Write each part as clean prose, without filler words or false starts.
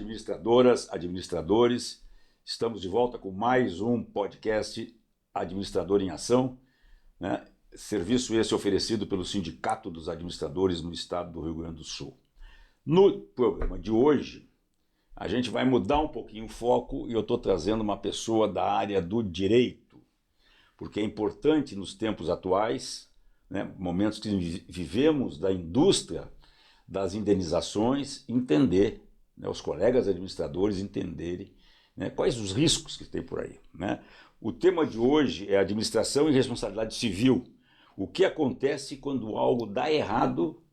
administradoras, administradores. Estamos de volta com mais um podcast Administrador em Ação, né? Serviço esse oferecido pelo Sindicato dos Administradores no estado do Rio Grande do Sul. No programa de hoje, a gente vai mudar um pouquinho o foco e eu estou trazendo uma pessoa da área do direito, porque é importante nos tempos atuais, né, momentos que vivemos da indústria das indenizações, entender, né, os colegas administradores entenderem, né, quais os riscos que tem por aí, né? O tema de hoje é administração e responsabilidade civil. O que acontece quando algo dá errado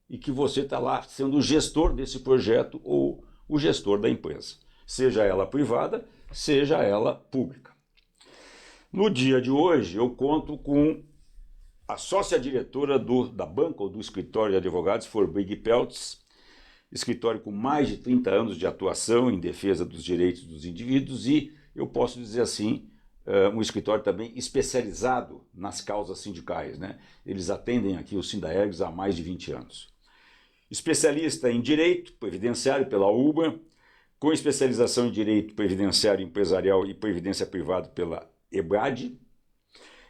e que você está lá sendo o gestor desse projeto ou o gestor da empresa, seja ela privada, seja ela pública. No dia de hoje, eu conto com a sócia-diretora da banca ou do escritório de advogados Forbrig Peltz, escritório com mais de 30 anos de atuação em defesa dos direitos dos indivíduos e, eu posso dizer assim, um escritório também especializado nas causas sindicais, né? Eles atendem aqui o Sindaergs há mais de 20 anos. Especialista em Direito Previdenciário pela UBA, com especialização em Direito Previdenciário Empresarial e Previdência Privada pela EBRAD.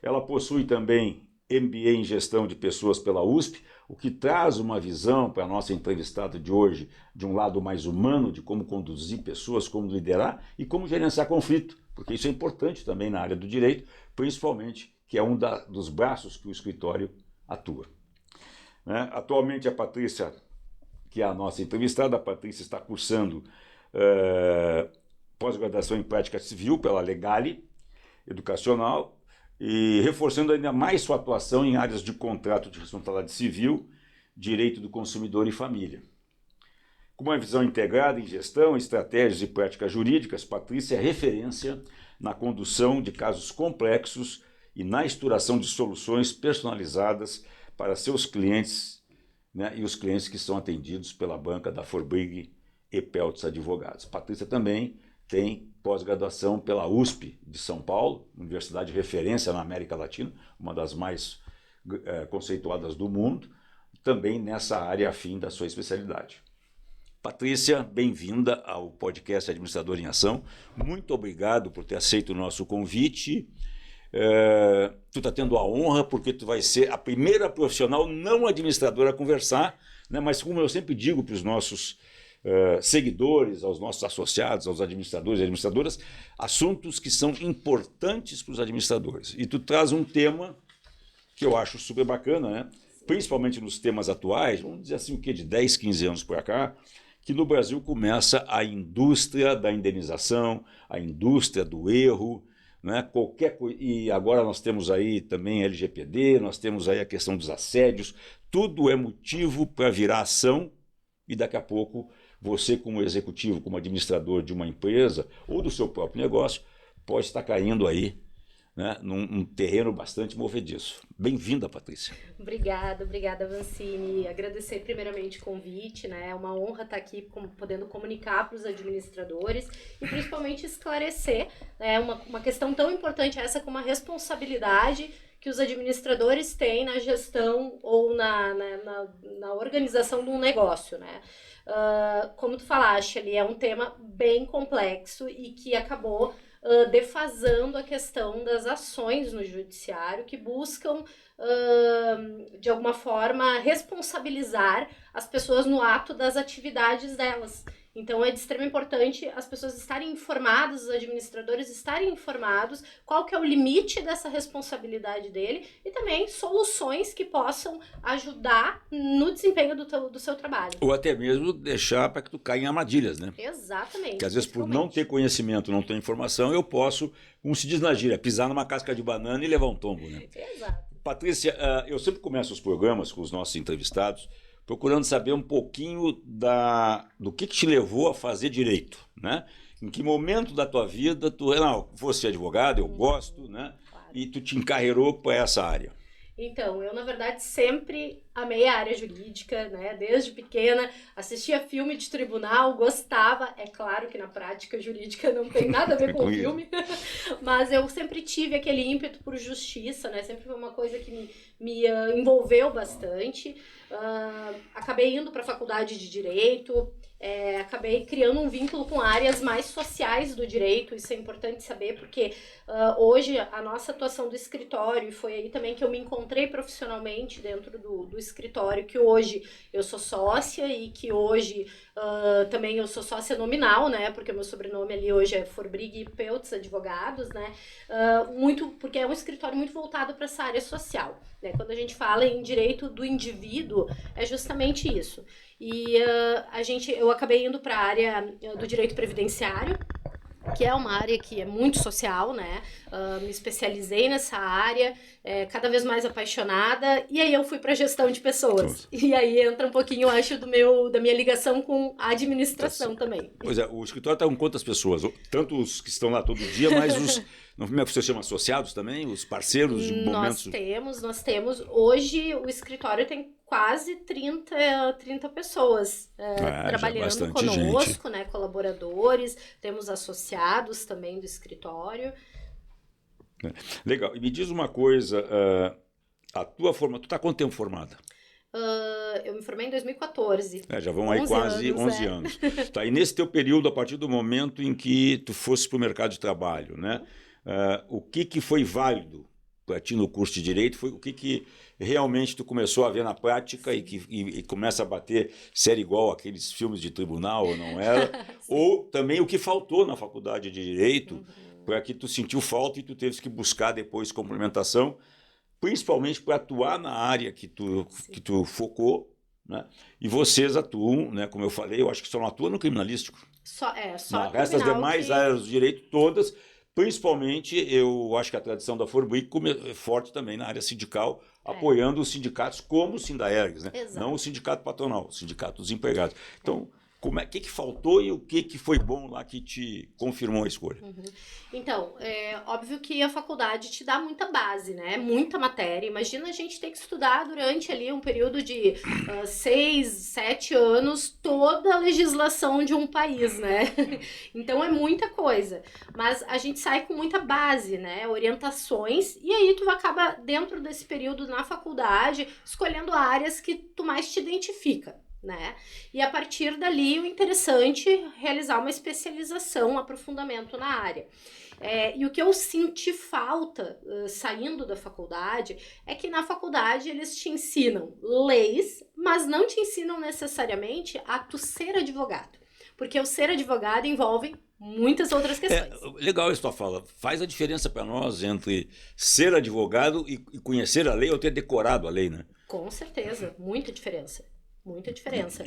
Ela possui também MBA em Gestão de Pessoas pela USP, o que traz uma visão para a nossa entrevistada de hoje, de um lado mais humano, de como conduzir pessoas, como liderar e como gerenciar conflito, porque isso é importante também na área do direito, principalmente que é um dos braços que o escritório atua. Né? Atualmente a Patrícia, que é a nossa entrevistada, a Patrícia está cursando pós-graduação em Prática Civil pela Legale Educacional, e reforçando ainda mais sua atuação em áreas de contrato de responsabilidade civil, direito do consumidor e família. Com uma visão integrada em gestão, estratégias e práticas jurídicas, Patrícia é referência na condução de casos complexos e na estruturação de soluções personalizadas para seus clientes, né, e os clientes que são atendidos pela banca da Forbrig Peltz Advogados. Patrícia também tem pós-graduação pela USP de São Paulo, universidade de referência na América Latina, uma das mais conceituadas do mundo, também nessa área afim da sua especialidade. Patrícia, bem-vinda ao podcast Administrador em Ação. Muito obrigado por ter aceito o nosso convite. Tu está tendo a honra porque tu vai ser a primeira profissional não administradora a conversar, né? Mas como eu sempre digo para os nossos seguidores, aos nossos associados, aos administradores e administradoras, assuntos que são importantes para os administradores. E tu traz um tema que eu acho super bacana, né? Principalmente nos temas atuais, vamos dizer assim, o que de 10, 15 anos para cá, que no Brasil começa a indústria da indenização, a indústria do erro, né? E agora nós temos aí também LGPD, nós temos aí a questão dos assédios, tudo é motivo para virar ação e daqui a pouco você, como executivo, como administrador de uma empresa ou do seu próprio negócio, pode estar caindo aí, né, num terreno bastante movediço. Bem-vinda, Patrícia. Obrigada, Vancini. Agradecer primeiramente o convite, né? É uma honra estar aqui podendo comunicar para os administradores e principalmente esclarecer, né, uma questão tão importante essa como a responsabilidade que os administradores têm na gestão ou na organização de um negócio, né? Como tu falaste ali, é um tema bem complexo e que acabou defasando a questão das ações no judiciário que buscam, de alguma forma, responsabilizar as pessoas no ato das atividades delas. Então, é de extrema importância as pessoas estarem informadas, os administradores estarem informados qual que é o limite dessa responsabilidade dele e também soluções que possam ajudar no desempenho do seu trabalho. Ou até mesmo deixar para que tu caia em armadilhas, né? Exatamente. Porque às vezes por não ter conhecimento, não ter informação, eu posso, como se diz na gíria, pisar numa casca de banana e levar um tombo, né? Exato. Patrícia, eu sempre começo os programas com os nossos entrevistados procurando saber um pouquinho do que te levou a fazer direito, né? Em que momento da tua vida vou ser advogado, eu gosto, né? Claro. E tu te encarreirou para essa área. Então, eu na verdade sempre amei a área jurídica, né? Desde pequena, assistia filme de tribunal, gostava. É claro que na prática jurídica não tem nada a ver com o filme, mas eu sempre tive aquele ímpeto por justiça, né? Sempre foi uma coisa que me envolveu bastante. Acabei indo para a faculdade de Direito, acabei criando um vínculo com áreas mais sociais do direito. Isso é importante saber, porque hoje a nossa atuação do escritório, e foi aí também que eu me encontrei profissionalmente dentro do escritório, que hoje eu sou sócia e que hoje também eu sou sócia nominal, né, porque o meu sobrenome ali hoje é Forbrig e Peutz Advogados, né, muito, porque é um escritório muito voltado para essa área social, né, quando a gente fala em direito do indivíduo, é justamente isso. E eu acabei indo para a área do direito previdenciário, que é uma área que é muito social, né? Me especializei nessa área, cada vez mais apaixonada, e aí eu fui para gestão de pessoas. E aí entra um pouquinho, eu acho, da minha ligação com a administração também. Pois é, o escritório está com quantas pessoas? Tanto os que estão lá todo dia, mas os, como é que você chama, associados também? Os parceiros de momentos? Nós temos. Hoje o escritório tem quase 30 pessoas trabalhando conosco, né, colaboradores, temos associados também do escritório. Legal. E me diz uma coisa, a tua formação, tu está há quanto tempo formada? Eu me formei em 2014. Já vão aí quase 11 anos. Tá, e nesse teu período, a partir do momento em que tu fosse para o mercado de trabalho, né, o que foi válido para ti no curso de Direito, foi o que realmente tu começou a ver na prática e começa a bater se era igual aqueles filmes de tribunal ou não era, ou também o que faltou na faculdade de Direito, para que tu sentiu falta e tu teve que buscar depois complementação, principalmente para atuar na área que tu focou, né? E vocês atuam, né, como eu falei, eu acho que só não atuam no criminalístico. Só no resto das demais áreas do direito, todas. Principalmente, eu acho que a tradição da Forbrig é forte também na área sindical, apoiando os sindicatos como o Sindaergs, né? Não o sindicato patronal, o sindicato dos empregados. Então, o que faltou e o que foi bom lá que te confirmou a escolha? Então, óbvio que a faculdade te dá muita base, né? Muita matéria. Imagina a gente ter que estudar durante ali um período de 6, 7 anos toda a legislação de um país, né? Então é muita coisa. Mas a gente sai com muita base, né? Orientações, e aí tu acaba, dentro desse período na faculdade, escolhendo áreas que tu mais te identifica, né? E a partir dali, o interessante é realizar uma especialização, um aprofundamento na área. E o que eu senti falta saindo da faculdade é que na faculdade eles te ensinam leis, mas não te ensinam necessariamente a tu ser advogado. Porque o ser advogado envolve muitas outras questões. Legal isso que tu fala. Faz a diferença para nós entre ser advogado e conhecer a lei ou ter decorado a lei, né? Com certeza, muita diferença. Muita diferença.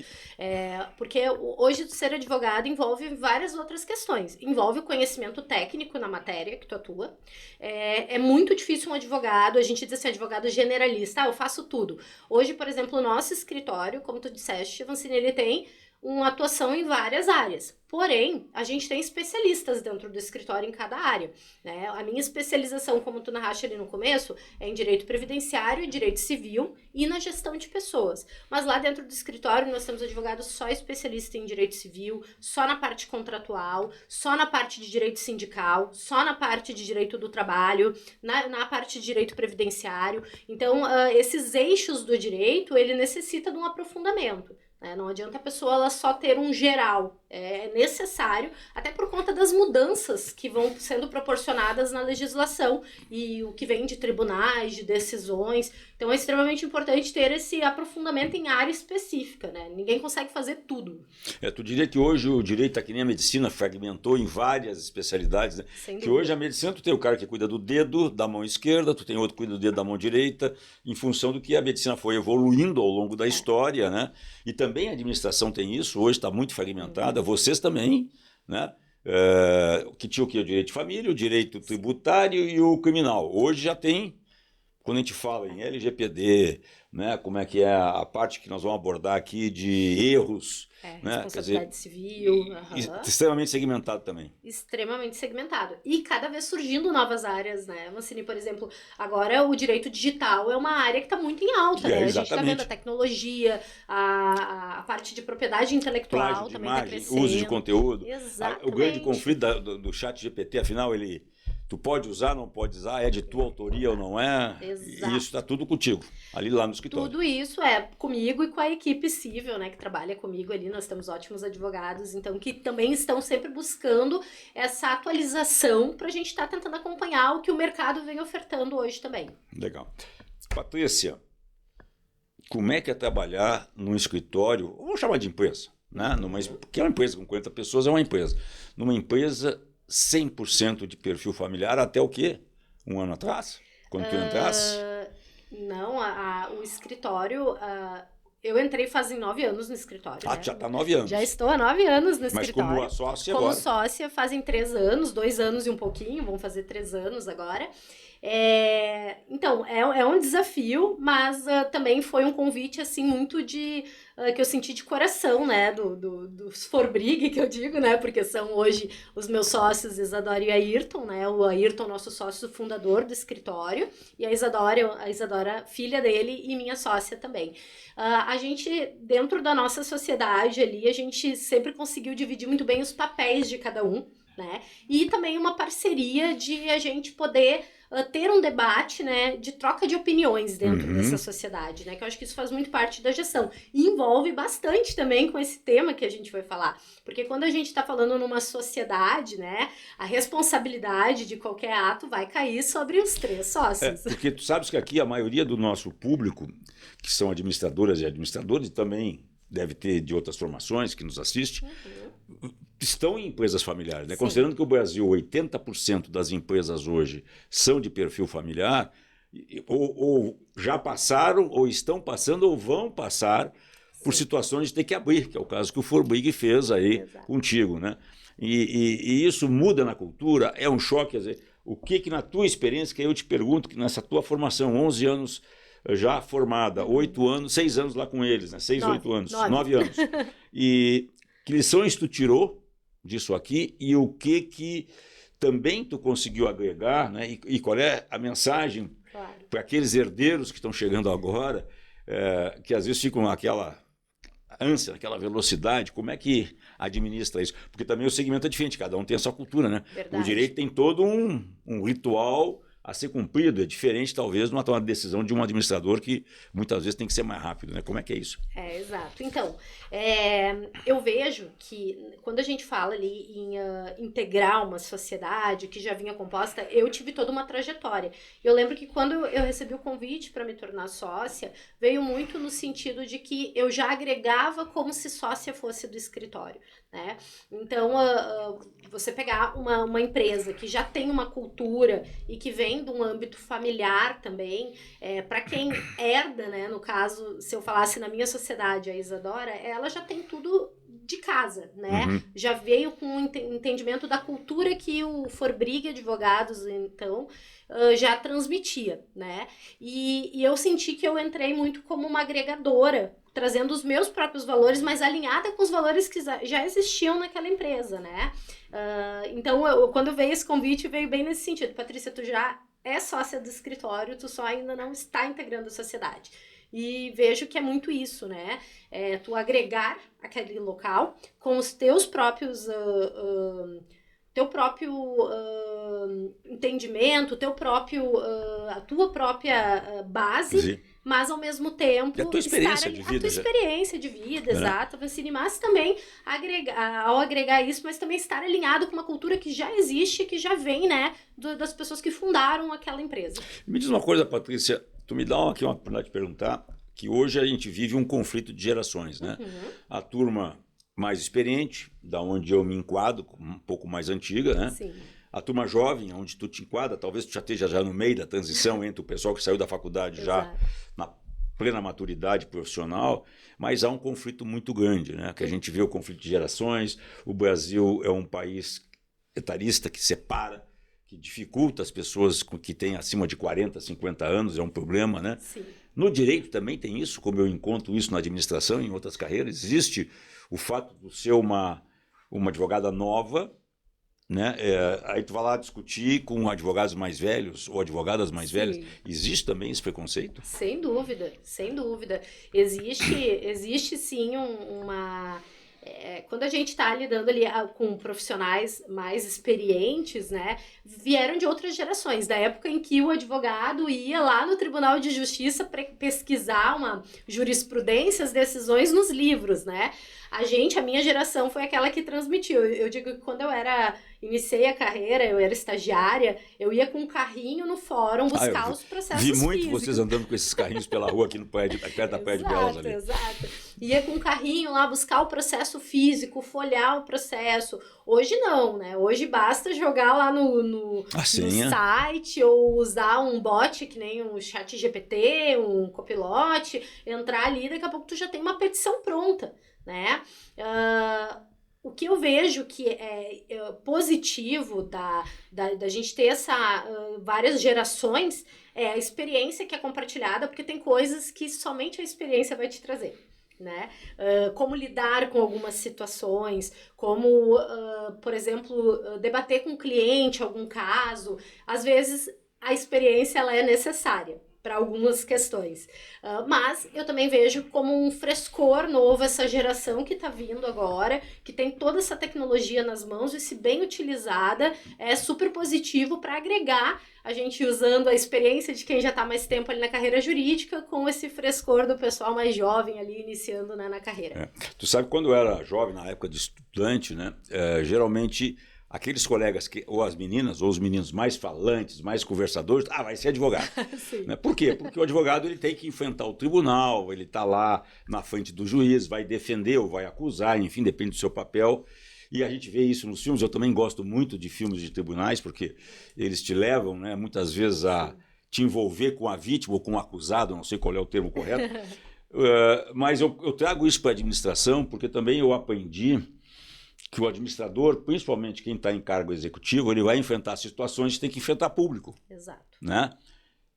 Porque hoje ser advogado envolve várias outras questões. Envolve o conhecimento técnico na matéria que tu atua. É muito difícil um advogado, a gente diz assim, advogado generalista, eu faço tudo. Hoje, por exemplo, o nosso escritório, como tu disseste, Vancini, ele tem uma atuação em várias áreas. Porém, a gente tem especialistas dentro do escritório em cada área, né? A minha especialização, como tu narraste ali no começo, é em direito previdenciário, direito civil e na gestão de pessoas. Mas lá dentro do escritório nós temos advogados só especialistas em direito civil, só na parte contratual, só na parte de direito sindical, só na parte de direito do trabalho, na parte de direito previdenciário. Então, esses eixos do direito, ele necessita de um aprofundamento. Não adianta a pessoa ela só ter um geral, é necessário, até por conta das mudanças que vão sendo proporcionadas na legislação e o que vem de tribunais, de decisões. Então é extremamente importante ter esse aprofundamento em área específica, né? Ninguém consegue fazer tudo. Tu diria que hoje o direito está que nem a medicina, fragmentou em várias especialidades, né? Que hoje a medicina, tu tem o cara que cuida do dedo da mão esquerda, tu tem outro que cuida do dedo da mão direita, em função do que a medicina foi evoluindo ao longo da história, né? E também a administração tem isso, hoje está muito fragmentada, vocês também, né? Que tinha o quê? O direito de família, o direito tributário e o criminal. Hoje já tem quando a gente fala em LGPD, né, como é que é a parte que nós vamos abordar aqui de erros, né, responsabilidade civil. Extremamente segmentado também. Extremamente segmentado. E cada vez surgindo novas áreas, né? Mancini, por exemplo, agora o direito digital é uma área que está muito em alta, né? A gente está vendo a tecnologia, a parte de propriedade intelectual plágio de também está imagem, crescendo. uso de conteúdo. Exatamente. O grande conflito do chat GPT, afinal, tu pode usar, não pode usar, é de tua autoria ou não é? Exato. E isso está tudo contigo, ali lá no escritório. Tudo isso é comigo e com a equipe civil, né, que trabalha comigo ali. Nós temos ótimos advogados, então, que também estão sempre buscando essa atualização para a gente estar tentando acompanhar o que o mercado vem ofertando hoje também. Legal. Patrícia, como é que é trabalhar num escritório, vamos chamar de empresa, né? Porque é uma empresa com 40 pessoas, é uma empresa. Numa empresa 100% de perfil familiar até o quê? Um ano atrás? Quando tu entrasse? Não, o escritório... eu entrei fazem 9 anos no escritório. Né? Já está 9 anos. Já estou há 9 anos no escritório. Mas como sócia agora? Como sócia fazem 3 anos, 2 anos e um pouquinho, vão fazer 3 anos agora. Então, é um desafio, mas também foi um convite, assim, muito que eu senti de coração, né, dos Forbrig, que eu digo, né, porque são hoje os meus sócios, Isadora e Ayrton, né, o Ayrton, nosso sócio fundador do escritório, e a Isadora, filha dele e minha sócia também. A gente, dentro da nossa sociedade ali, a gente sempre conseguiu dividir muito bem os papéis de cada um, né, e também uma parceria de a gente poder ter um debate, né, de troca de opiniões dentro dessa sociedade, né, que eu acho que isso faz muito parte da gestão e envolve bastante também com esse tema que a gente vai falar, porque quando a gente está falando numa sociedade, né, a responsabilidade de qualquer ato vai cair sobre os 3 sócios. Porque tu sabes que aqui a maioria do nosso público, que são administradoras e administradores, e também deve ter de outras formações que nos assiste, estão em empresas familiares, né? Considerando que o Brasil, 80% das empresas hoje são de perfil familiar, ou já passaram, ou estão passando, ou vão passar por situações de ter que abrir, que é o caso que o Forbrig fez aí contigo, né? E isso muda na cultura, é um choque, quer dizer, o que na tua experiência, que eu te pergunto, que nessa tua formação, 11 anos já formada, 8 anos, 6 anos lá com eles, né? 6, 8 anos, 9 anos. E que lições tu tirou disso aqui e o que também tu conseguiu agregar, né? E qual é a mensagem para aqueles herdeiros que estão chegando agora, que às vezes ficam naquela ânsia, naquela velocidade, como é que administra isso? Porque também o segmento é diferente, cada um tem a sua cultura, né? Verdade. O direito tem todo um ritual a ser cumprido, é diferente talvez de uma tomada de decisão de um administrador que muitas vezes tem que ser mais rápido, né? Como é que é isso? Exato. Então, eu vejo que quando a gente fala ali em integrar uma sociedade que já vinha composta, eu tive toda uma trajetória. Eu lembro que quando eu recebi o convite para me tornar sócia, veio muito no sentido de que eu já agregava como se sócia fosse do escritório, né? Então, você pegar uma empresa que já tem uma cultura e que vem de um âmbito familiar também, para quem herda, né? No caso, se eu falasse na minha sociedade, a Isadora, ela já tem tudo de casa, né? Já veio com um entendimento da cultura que o Forbrig Advogados, então, já transmitia, né? E eu senti que eu entrei muito como uma agregadora, trazendo os meus próprios valores, mas alinhada com os valores que já existiam naquela empresa, né? Então, quando veio esse convite, veio bem nesse sentido. Patrícia, tu já é sócia do escritório, tu só ainda não está integrando a sociedade. E vejo que é muito isso, né? Tu agregar aquele local com os teus próprios... teu próprio entendimento, a tua própria base... Sim. Mas, ao mesmo tempo... E a tua experiência de vida. A tua experiência de vida, exato. Mas também, ao agregar isso, mas também estar alinhado com uma cultura que já existe, que já vem, né, das pessoas que fundaram aquela empresa. Me diz uma coisa, Patrícia, tu me dá aqui uma oportunidade de perguntar, que hoje a gente vive um conflito de gerações, né? A turma mais experiente, da onde eu me enquadro, um pouco mais antiga, né? Sim. A turma jovem, onde tu te enquadra, talvez tu já esteja já no meio da transição entre o pessoal que saiu da faculdade já na plena maturidade profissional, mas há um conflito muito grande, né? Que a gente vê o conflito de gerações, o Brasil é um país etarista que separa, que dificulta as pessoas que têm acima de 40, 50 anos, é um problema, né? Sim. No direito também tem isso, como eu encontro isso na administração e em outras carreiras. Existe o fato de ser uma advogada nova, né? Aí tu vai lá discutir com advogados mais velhos ou advogadas mais velhas. Existe também esse preconceito? Sem dúvida, sem dúvida. Existe sim quando a gente está lidando ali com profissionais mais experientes, né, vieram de outras gerações, da época em que o advogado ia lá no Tribunal de Justiça pesquisar uma jurisprudência, as decisões nos livros, né? A minha geração foi aquela que transmitiu. Eu digo que quando iniciei a carreira, eu era estagiária, eu ia com um carrinho no fórum buscar os processos físicos. Vi muito físicos. Vocês andando com esses carrinhos pela rua aqui perto da Praia de Belas ali. Exato. Ia com um carrinho lá buscar o processo físico, folhear o processo. Hoje não, né? Hoje basta jogar lá no site ou usar um bot que nem um ChatGPT, um Copilot, entrar ali e daqui a pouco tu já tem uma petição pronta, né? O que eu vejo que é positivo da gente ter várias gerações é a experiência que é compartilhada, porque tem coisas que somente a experiência vai te trazer, né? Como lidar com algumas situações, como, por exemplo, debater com o cliente algum caso. Às vezes a experiência ela é necessária para algumas questões, mas eu também vejo como um frescor novo essa geração que está vindo agora, que tem toda essa tecnologia nas mãos e se bem utilizada, é super positivo para agregar a gente usando a experiência de quem já está mais tempo ali na carreira jurídica com esse frescor do pessoal mais jovem ali iniciando, né, na carreira. Tu sabe, quando eu era jovem, na época de estudante, né, geralmente aqueles colegas, ou as meninas, ou os meninos mais falantes, mais conversadores, vai ser advogado. Né? Por quê? Porque o advogado ele tem que enfrentar o tribunal, ele está lá na frente do juiz, vai defender ou vai acusar, enfim, depende do seu papel. E a gente vê isso nos filmes. Eu também gosto muito de filmes de tribunais, porque eles te levam, né, muitas vezes a te envolver com a vítima ou com o acusado, não sei qual é o termo correto. Mas eu trago isso para a administração, porque também eu aprendi que o administrador, principalmente quem está em cargo executivo, ele vai enfrentar situações que tem que enfrentar público. Exato. Né?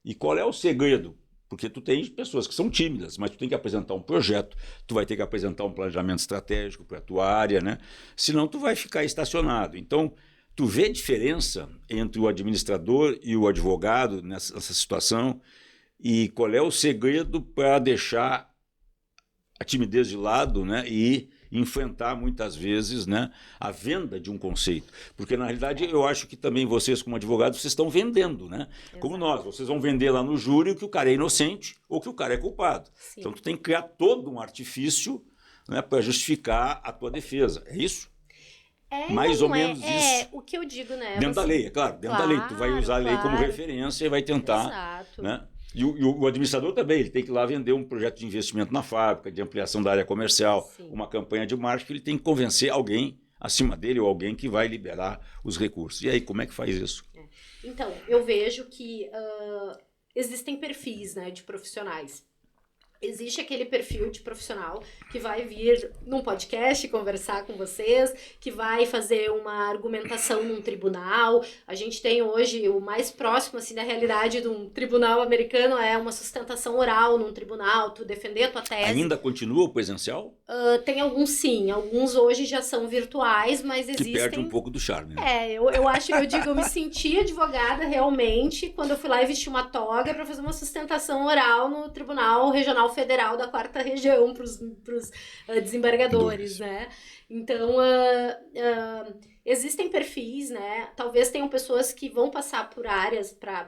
E qual é o segredo? Porque tu tem pessoas que são tímidas, mas tu tem que apresentar um projeto, tu vai ter que apresentar um planejamento estratégico para a tua área, né? Senão tu vai ficar estacionado. Então, tu vê diferença entre o administrador e o advogado nessa situação, e qual é o segredo para deixar a timidez de lado, né? E enfrentar muitas vezes, né, a venda de um conceito. Porque, na realidade, eu acho que também vocês, como advogados, vocês estão vendendo, né? Exato. Como nós, vocês vão vender lá no júri que o cara é inocente ou que o cara é culpado. Sim. Então, tu tem que criar todo um artifício, né, para justificar a tua defesa. É isso? Mais ou menos isso. O que eu digo, né? Dentro da lei, é claro. Dentro da lei. Tu vai usar a lei como referência e vai tentar... Exato. Né? E o administrador também, ele tem que ir lá vender um projeto de investimento na fábrica, de ampliação da área comercial, Sim. uma campanha de marketing, ele tem que convencer alguém acima dele ou alguém que vai liberar os recursos. E aí, como é que faz isso? Então, eu vejo que existem perfis, né, de profissionais. Existe aquele perfil de profissional que vai vir num podcast conversar com vocês, que vai fazer uma argumentação num tribunal. A gente tem hoje o mais próximo assim da realidade de um tribunal americano é uma sustentação oral num tribunal, tu defender a tua tese. Ainda continua o presencial? Tem alguns sim, alguns hoje já são virtuais, mas existem... Que perde um pouco do charme. Né? Eu me senti advogada realmente quando eu fui lá e vesti uma toga para fazer uma sustentação oral no Tribunal Regional Federal da 4ª Região para os desembargadores, né? Então, existem perfis, né? Talvez tenham pessoas que vão passar por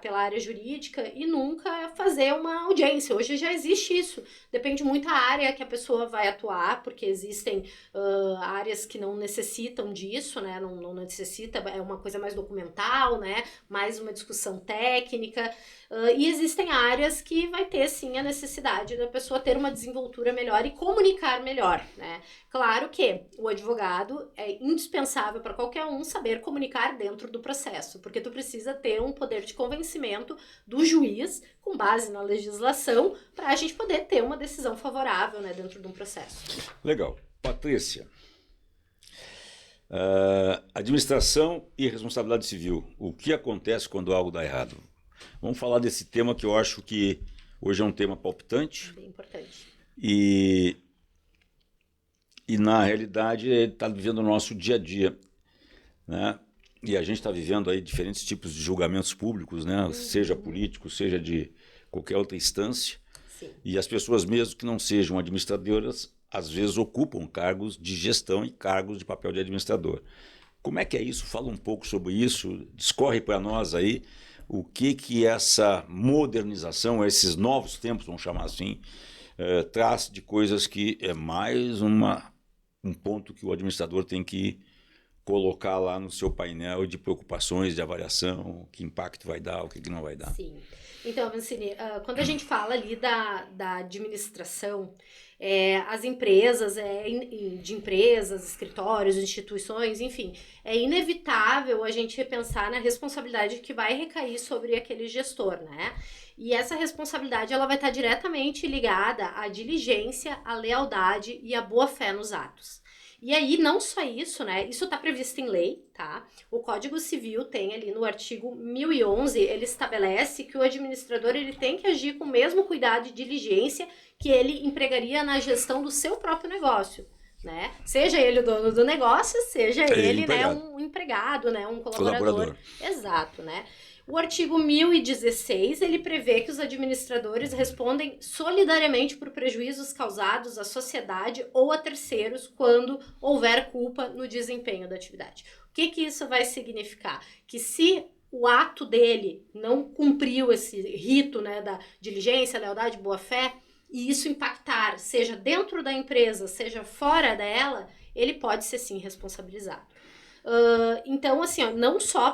pela área jurídica e nunca fazer uma audiência. Hoje já existe isso. Depende muito da área que a pessoa vai atuar, porque existem áreas que não necessitam disso, né? Não necessita, é uma coisa mais documental, né? Mais uma discussão técnica. E existem áreas que vai ter, sim, a necessidade da pessoa ter uma desenvoltura melhor e comunicar melhor, né? Claro que o advogado é indispensável para qualquer um saber comunicar dentro do processo, porque tu precisa ter um poder de convencimento do juiz, com base na legislação, para a gente poder ter uma decisão favorável, né, dentro de um processo. Legal. Patrícia, Administração e responsabilidade civil. O que acontece quando algo dá errado? Vamos falar desse tema que eu acho que hoje é um tema palpitante. Bem importante. E na realidade ele está vivendo o nosso dia a dia, né? E a gente está vivendo aí diferentes tipos de julgamentos públicos, né? Seja político, seja de qualquer outra instância. Sim. E as pessoas mesmo que não sejam administradoras, às vezes ocupam cargos de gestão e cargos de papel de administrador. Como é que é isso? Fala um pouco sobre isso, discorre para nós aí o que essa modernização, esses novos tempos, vamos chamar assim, traz de coisas que é mais um ponto que o administrador tem que colocar lá no seu painel de preocupações, de avaliação, que impacto vai dar, o que não vai dar. Sim. Então, Vancini, quando a gente fala ali da administração, as empresas, de empresas, escritórios, instituições, enfim, é inevitável a gente repensar na responsabilidade que vai recair sobre aquele gestor, né? E essa responsabilidade ela vai estar diretamente ligada à diligência, à lealdade e à boa-fé nos atos. E aí, não só isso, né? Isso está previsto em lei, tá? O Código Civil tem ali no artigo 1011, ele estabelece que o administrador ele tem que agir com o mesmo cuidado e diligência que ele empregaria na gestão do seu próprio negócio, né? Seja ele o dono do negócio, seja ele, né, um empregado, né, um colaborador. Exato, né? O artigo 1016, ele prevê que os administradores respondem solidariamente por prejuízos causados à sociedade ou a terceiros quando houver culpa no desempenho da atividade. O que isso vai significar? Que se o ato dele não cumpriu esse rito, né, da diligência, lealdade, boa-fé, e isso impactar, seja dentro da empresa, seja fora dela, ele pode ser sim responsabilizado. Então, assim, ó, não só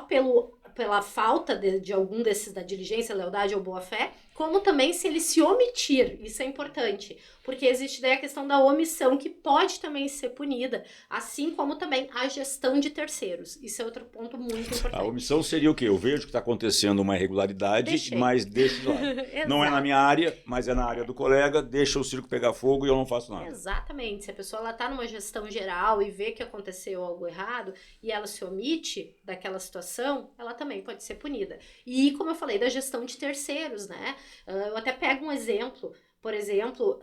pela falta de algum desses da diligência, lealdade ou boa-fé, como também se ele se omitir, isso é importante, porque existe daí a questão da omissão que pode também ser punida, assim como também a gestão de terceiros, isso é outro ponto muito importante. A omissão seria o quê? Eu vejo que está acontecendo uma irregularidade, mas deixo de lado. Não é na minha área, mas é na área do colega, deixa o circo pegar fogo e eu não faço nada. Exatamente, se a pessoa está numa gestão geral e vê que aconteceu algo errado e ela se omite daquela situação, ela também pode ser punida. E como eu falei, da gestão de terceiros, né? Eu até pego um exemplo, por exemplo,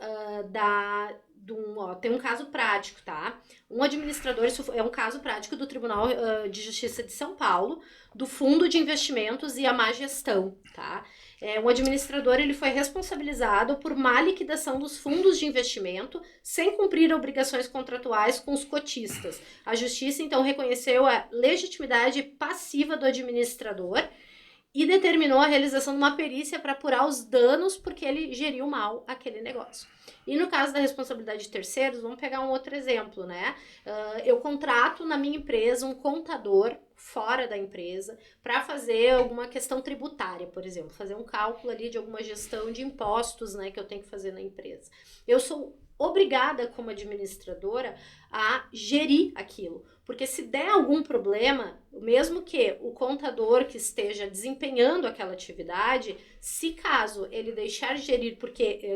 tem um caso prático, tá? Um administrador, isso é um caso prático do Tribunal de Justiça de São Paulo, do Fundo de Investimentos e a Má Gestão, tá? Um administrador ele foi responsabilizado por má liquidação dos fundos de investimento sem cumprir obrigações contratuais com os cotistas. A Justiça, então, reconheceu a legitimidade passiva do administrador e determinou a realização de uma perícia para apurar os danos porque ele geriu mal aquele negócio. E no caso da responsabilidade de terceiros, vamos pegar um outro exemplo, né? Eu contrato na minha empresa um contador fora da empresa para fazer alguma questão tributária, por exemplo, fazer um cálculo ali de alguma gestão de impostos, né, que eu tenho que fazer na empresa. Eu sou obrigada como administradora a gerir aquilo, porque se der algum problema, mesmo que o contador que esteja desempenhando aquela atividade, se caso ele deixar de gerir,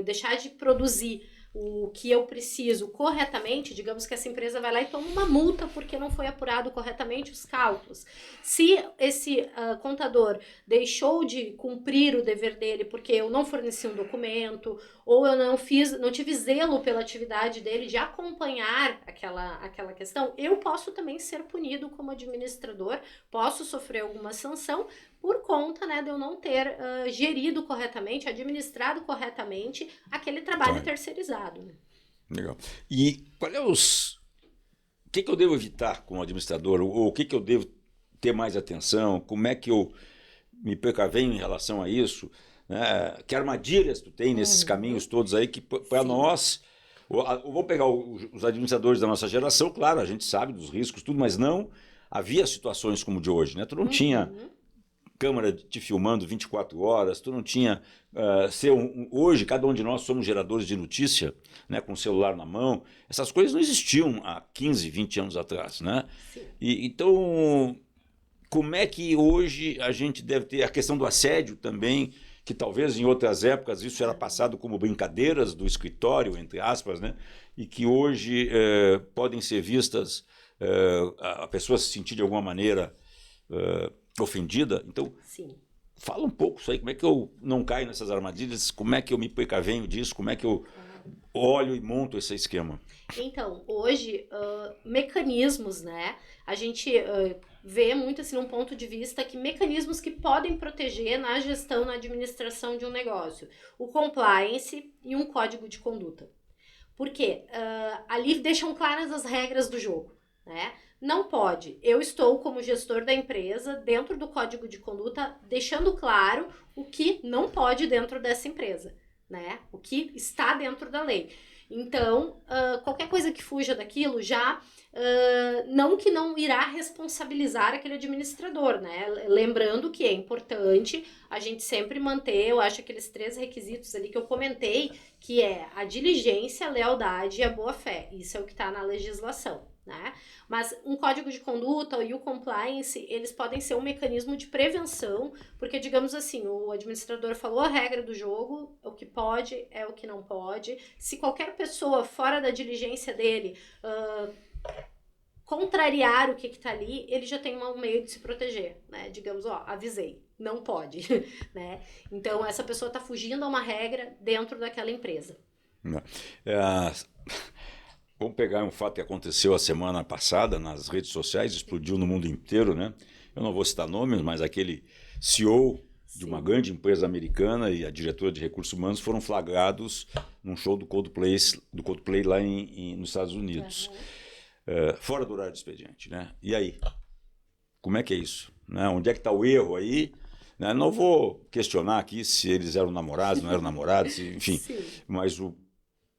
deixar de produzir o que eu preciso corretamente, digamos que essa empresa vai lá e toma uma multa porque não foi apurado corretamente os cálculos. Se esse contador deixou de cumprir o dever dele porque eu não forneci um documento ou eu não tive zelo pela atividade dele de acompanhar aquela questão, eu posso também ser punido como administrador, posso sofrer alguma sanção por conta, né, de eu não ter gerido corretamente, administrado corretamente aquele trabalho terceirizado. Né? Legal. E qual é o que eu devo evitar como administrador? Ou o que eu devo ter mais atenção? Como é que eu me precavenho em relação a isso? Né? Que armadilhas tu tem nesses caminhos todos aí que para nós... Vou pegar os administradores da nossa geração, claro, a gente sabe dos riscos, tudo, mas não havia situações como de hoje, né? Tu não tinha câmera te filmando 24 horas, tu não tinha... hoje, cada um de nós somos geradores de notícia, né, com o celular na mão. Essas coisas não existiam há 15, 20 anos atrás, né? Então, como é que hoje a gente deve ter a questão do assédio também, que talvez em outras épocas isso era passado como brincadeiras do escritório, entre aspas, né? E que hoje podem ser vistas a pessoa se sentir de alguma maneira ofendida. Então, Sim. fala um pouco isso aí, como é que eu não caio nessas armadilhas, como é que eu me precavenho disso, como é que eu olho e monto esse esquema. Então, hoje, mecanismos, né? A gente vê muito assim num ponto de vista que mecanismos que podem proteger na gestão, na administração de um negócio. O compliance e um código de conduta. Por quê? Ali deixam claras as regras do jogo, né? Não pode. Eu estou, como gestor da empresa, dentro do código de conduta, deixando claro o que não pode dentro dessa empresa, né? O que está dentro da lei. Então, qualquer coisa que fuja daquilo já não que não irá responsabilizar aquele administrador, né? Lembrando que é importante a gente sempre manter, eu acho, aqueles 3 requisitos ali que eu comentei, que é a diligência, a lealdade e a boa-fé. Isso é o que está na legislação, né? Mas um código de conduta e o compliance, eles podem ser um mecanismo de prevenção, porque, digamos assim, o administrador falou a regra do jogo, o que pode é o que não pode. Se qualquer pessoa fora da diligência dele contrariar o que está ali, ele já tem um meio de se proteger, né? Digamos, avisei, não pode, né? Então, essa pessoa está fugindo a uma regra dentro daquela empresa. Vamos pegar um fato que aconteceu a semana passada nas redes sociais, explodiu no mundo inteiro, né? Eu não vou citar nomes, mas aquele CEO de uma grande empresa americana e a diretora de recursos humanos foram flagrados num show do Coldplay lá nos Estados Unidos. Fora do horário de expediente, né? E aí? Como é que é isso? Né? Onde é que está o erro aí? Né? Não vou questionar aqui se eles eram namorados, não eram namorados, enfim. Sim. Mas o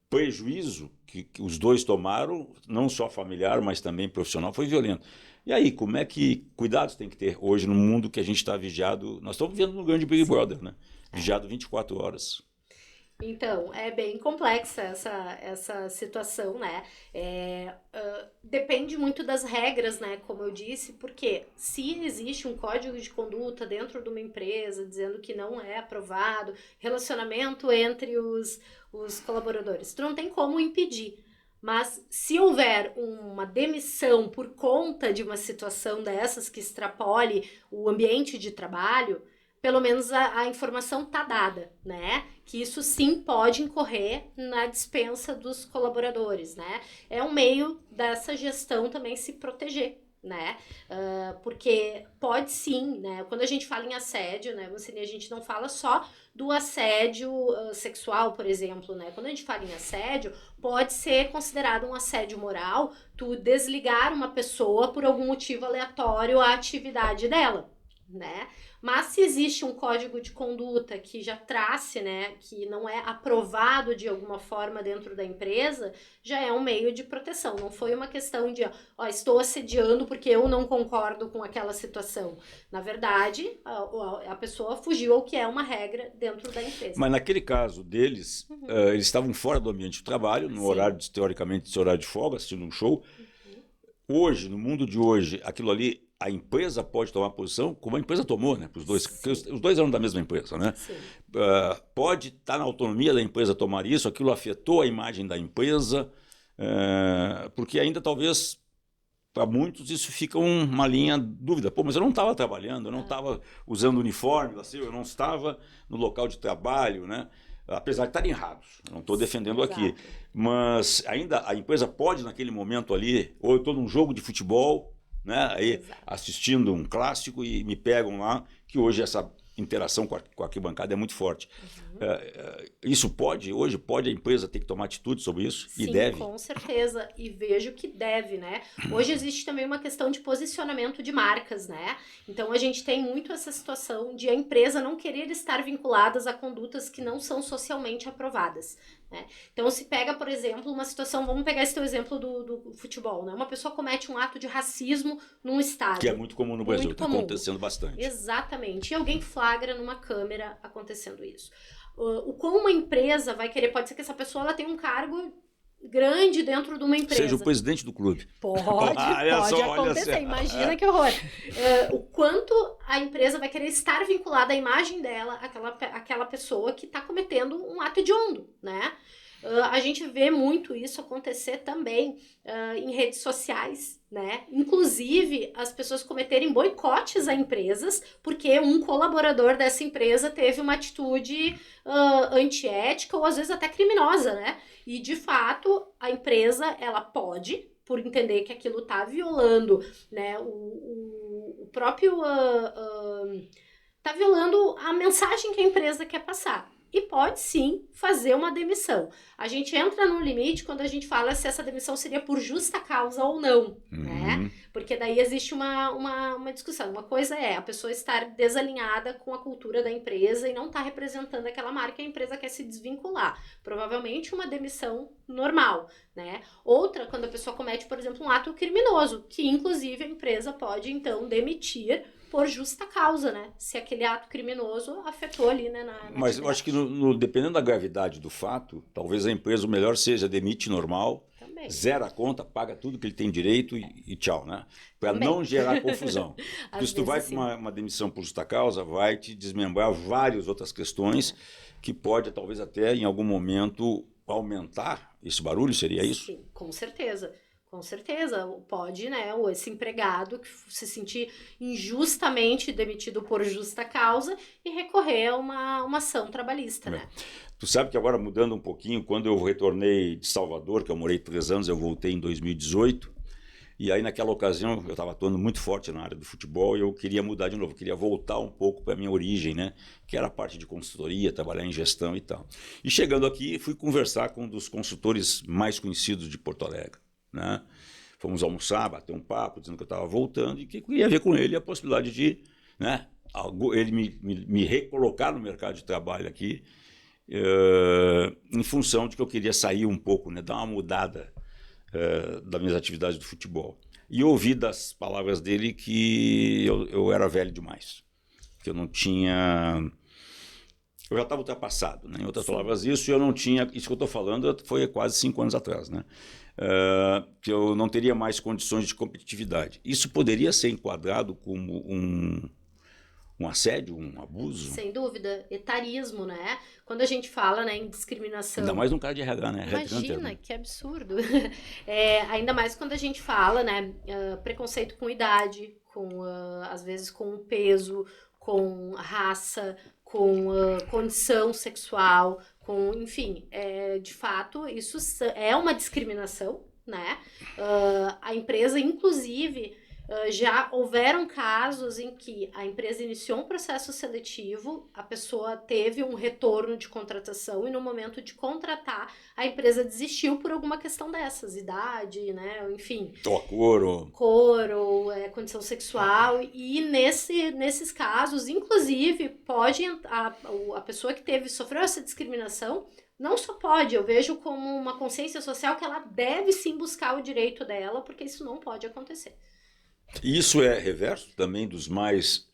prejuízo que os dois tomaram, não só familiar, mas também profissional, foi violento. E aí, como é que cuidados tem que ter hoje no mundo que a gente está vigiado? Nós estamos vivendo no grande Big Brother, né? Vigiado 24 horas. Então, é bem complexa essa situação, né? Depende muito das regras, né? Como eu disse, porque se existe um código de conduta dentro de uma empresa dizendo que não é aprovado, relacionamento entre os colaboradores, tu não tem como impedir. Mas se houver uma demissão por conta de uma situação dessas que extrapole o ambiente de trabalho, pelo menos a informação está dada, né? Que isso sim pode incorrer na dispensa dos colaboradores, né? É um meio dessa gestão também se proteger, né? Porque pode sim, né? Quando a gente fala em assédio, né, Vancini, a gente não fala só do assédio sexual, por exemplo, né? Quando a gente fala em assédio, pode ser considerado um assédio moral tu desligar uma pessoa por algum motivo aleatório à atividade dela, né? Mas se existe um código de conduta que já trace, né, que não é aprovado de alguma forma dentro da empresa, já é um meio de proteção. Não foi uma questão de, estou assediando porque eu não concordo com aquela situação. Na verdade, a pessoa fugiu ao que é uma regra dentro da empresa. Mas naquele caso deles, eles estavam fora do ambiente de trabalho, no horário, teoricamente, de horário de folga, assistindo um show. Hoje, no mundo de hoje, aquilo ali, a empresa pode tomar posição, como a empresa tomou, né? Os dois, os dois eram da mesma empresa, né? Pode estar na autonomia da empresa tomar isso, aquilo afetou a imagem da empresa, porque ainda talvez, para muitos, isso fica uma linha dúvida. Pô, mas eu não estava trabalhando, eu não estava usando uniforme, eu não estava no local de trabalho, né? Apesar de estarem errados, não estou defendendo aqui, mas ainda a empresa pode, naquele momento ali, ou eu estou num jogo de futebol, né, aí assistindo um clássico e me pegam lá, que hoje essa interação com a arquibancada é muito forte. Isso hoje pode a empresa ter que tomar atitude sobre isso? Sim, e deve? Com certeza, e vejo que deve, né? Hoje existe também uma questão de posicionamento de marcas, né? Então a gente tem muito essa situação de a empresa não querer estar vinculadas a condutas que não são socialmente aprovadas, né? Então se pega, por exemplo, uma situação, vamos pegar esse teu exemplo do futebol, né? Uma pessoa comete um ato de racismo num estádio. Que é muito comum no Brasil, está acontecendo bastante. Exatamente, e alguém flagra numa câmera acontecendo isso. Como uma empresa vai querer, pode ser que essa pessoa ela tenha um cargo grande dentro de uma empresa. Seja o presidente do clube. Pode acontecer, imagina que horror. O quanto a empresa vai querer estar vinculada à imagem dela, aquela pessoa que está cometendo um ato hediondo, né? A gente vê muito isso acontecer também em redes sociais, né? Inclusive, as pessoas cometerem boicotes a empresas porque um colaborador dessa empresa teve uma atitude antiética ou às vezes até criminosa, né? E, de fato, a empresa, ela pode, por entender que aquilo está violando, né, o próprio... está violando a mensagem que a empresa quer passar. E pode sim fazer uma demissão. A gente entra no limite quando a gente fala se essa demissão seria por justa causa ou não, né? Porque daí existe uma discussão. Uma coisa é a pessoa estar desalinhada com a cultura da empresa e não estar representando aquela marca e a empresa quer se desvincular. Provavelmente uma demissão normal, né? Outra, quando a pessoa comete, por exemplo, um ato criminoso, que inclusive a empresa pode então demitir por justa causa, né? Se aquele ato criminoso afetou ali, né? Mas eu acho que dependendo da gravidade do fato, talvez a empresa o melhor seja demite normal, também. Zera a conta, paga tudo que ele tem direito e tchau, né? Para não gerar confusão. Porque se tu vai para uma demissão por justa causa, vai te desmembrar várias outras questões que pode talvez até em algum momento aumentar esse barulho, seria isso? Sim, com certeza. Com certeza, pode, né, esse empregado que se sentir injustamente demitido por justa causa e recorrer a uma ação trabalhista, né? Tu sabe que agora, mudando um pouquinho, quando eu retornei de Salvador, que eu morei 3 anos, eu voltei em 2018, e aí naquela ocasião eu estava atuando muito forte na área do futebol e eu queria mudar de novo, eu queria voltar um pouco para a minha origem, né, que era a parte de consultoria, trabalhar em gestão e tal. E chegando aqui, fui conversar com um dos consultores mais conhecidos de Porto Alegre. Né? Fomos almoçar, bater um papo, dizendo que eu estava voltando e que eu ia ver com ele a possibilidade de, né, ele me recolocar no mercado de trabalho aqui, em função de que eu queria sair um pouco, né, dar uma mudada das minhas atividades do futebol. E ouvi das palavras dele que eu era velho demais, que eu não tinha... Eu já estava ultrapassado, né? Em outras palavras, isso eu não tinha... Isso que eu estou falando foi quase 5 anos atrás, né? Que eu não teria mais condições de competitividade. Isso poderia ser enquadrado como um assédio, um abuso? Sem dúvida, etarismo, né? Quando a gente fala, né, em discriminação... Ainda mais num cara de RH, né? Imagina, né? Que absurdo. Ainda mais quando a gente fala, né, preconceito com idade, às vezes com peso, com raça, com condição sexual, enfim, de fato, isso é uma discriminação, né? A empresa, inclusive, já houveram casos em que a empresa iniciou um processo seletivo, a pessoa teve um retorno de contratação e no momento de contratar, a empresa desistiu por alguma questão dessas, idade, né? Enfim. Cor, condição sexual. E nesses casos, inclusive, pode a pessoa que sofreu essa discriminação, não só pode, eu vejo como uma consciência social que ela deve sim buscar o direito dela, porque isso não pode acontecer. Isso é reverso também dos mais